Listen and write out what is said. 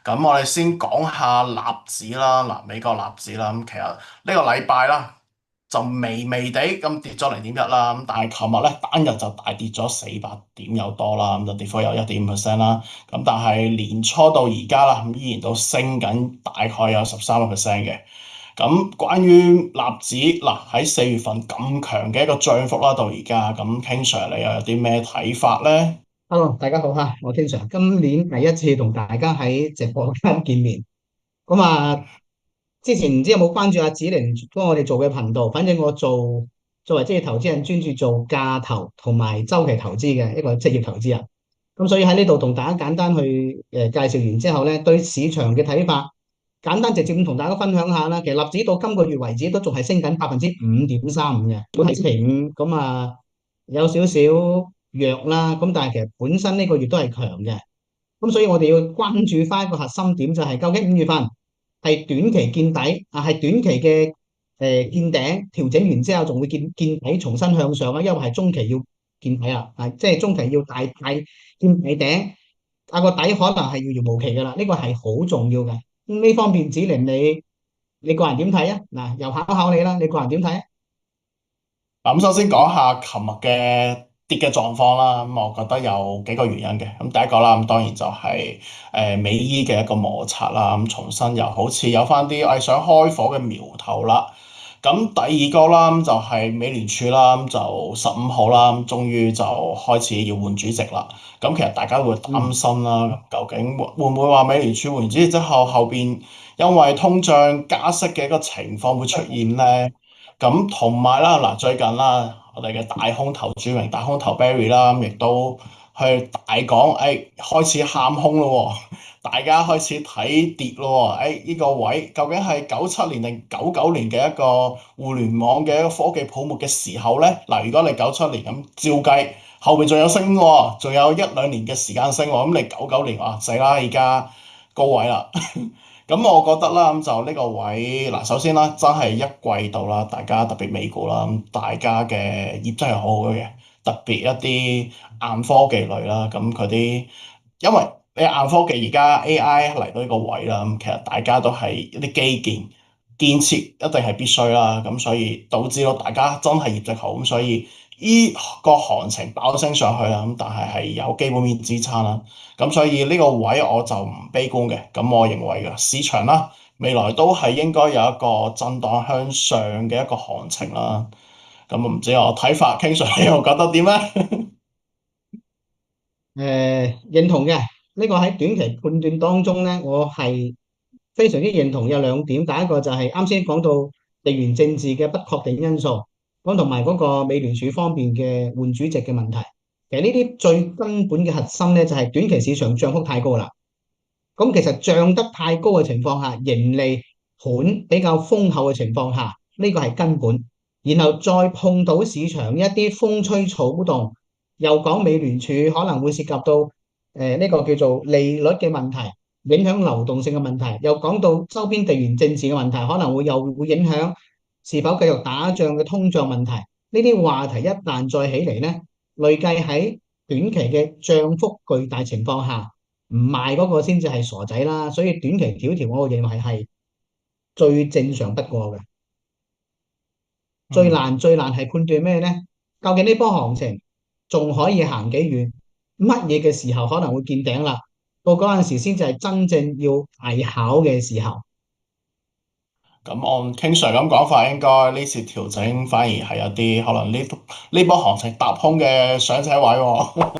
咁我哋先講下納指啦，嗱，美國納指啦，咁其實呢個禮拜啦就微微地咁跌咗0.1啦，咁但係琴日咧單日就大跌咗400點有多啦，咁就跌幅有1.5%啦，咁但係年初到而家啦，咁依然都升緊，大概有13%嘅。咁關於納指嗱喺4月份咁強嘅一個漲幅啦，到而家咁，King Sir 你又有啲咩睇法咧？Hello，大家好哈，我 King Sir，今年第一次同大家喺直播間見面。咁之前唔知有冇關注阿子玲幫我哋做嘅頻道，反正我作為職業投資人，專注做價投同埋周期投資嘅一個職業投資人。咁所以喺呢度同大家簡單去介紹完之後咧，對市場嘅睇法，簡單直接咁同大家分享下啦。其實納指到今個月為止都仲係升緊5.35%嘅，本係星期五有少少弱啦。咁但係其實本身呢個月都係強嘅。咁所以我哋要關注翻一個核心點，就係究竟5月份係短期見底係短期嘅見頂調整完之後，仲會見底重新向上啊，因為係中期要見底啦，即係中期要大見底頂，個底可能係遙遙無期噶啦，呢個係好重要嘅。咁呢方面，子玲你個人點睇啊？嗱，又考你啦，你個人點睇啊？咁首先講下琴日嘅跌嘅狀況啦，咁我覺得有幾個原因嘅。咁第一個啦，咁當然就係美伊嘅一個摩擦啦，咁重新又好似有翻啲想開火嘅苗頭啦。咁第二個啦，咁就係美聯儲啦，咁就15號啦，咁終於就開始要換主席啦。咁其實大家會擔嗯心啦，究竟會唔會話美聯儲換主席之後，後邊因為通脹加息嘅一個情況會出現咧？咁同埋啦，嗱，最近啦，我哋嘅大空頭著名大空頭 Barry 啦，咁亦都去大講，開始喊空咯喎，大家開始睇跌咯喎，呢個位究竟係97年定99年嘅一個互聯網嘅一個科技泡沫嘅時候咧？嗱，如果你97年咁照計，後邊仲有升喎，仲有1-2年嘅時間升喎，咁你99年啊，死啦，而家高位啦。咁我覺得啦，咁就呢個位嗱，首先啦，真係一季度啦，大家特別美股啦，咁大家嘅業績係好好嘅，特別一啲硬科技類啦，咁佢啲因為你硬科技而家 AI 嚟到呢個位啦，咁其實大家都係一啲基建設一定係必須啦，咁所以導致到大家真係業績好，咁所以依個行情爆升上去啦，咁但係有基本面支撐啦。咁所以呢個位我就唔悲觀嘅，咁我認為嘅市場啦，未來都係應該有一個震盪向上嘅一個行情啦。咁唔知我睇法，King Sir 你又覺得點咧？認同嘅。呢個喺短期判斷當中咧，我係非常之認同。有兩點，第一個就係啱先講到地緣政治嘅不確定因素，咁同埋嗰個美聯儲方面嘅換主席嘅問題。其實呢啲最根本嘅核心咧，就係短期市場漲幅太高啦。咁其實漲得太高嘅情況下，盈利盤比較豐厚嘅情況下，呢個係根本。然後再碰到市場一啲風吹草動，又講美聯儲可能會涉及到呢個叫做利率嘅問題，影響流動性嘅問題，又講到周邊地緣政治嘅問題，可能又會影響是否繼續打仗嘅通脹問題。呢啲話題一旦再起嚟呢，累計喺短期嘅漲幅巨大情況下，唔賣嗰個先至係傻仔啦。所以短期調一調，我認為係最正常不過嘅。最嗯。難最難係判斷咩呢？究竟呢波行情仲可以行幾遠？乜嘢嘅時候可能會見頂啦？到嗰陣時先至係真正要大考嘅時候。咁按 King Sir 咁講法，應該呢次調整反而係有啲可能呢波行情踏空嘅上車位喎。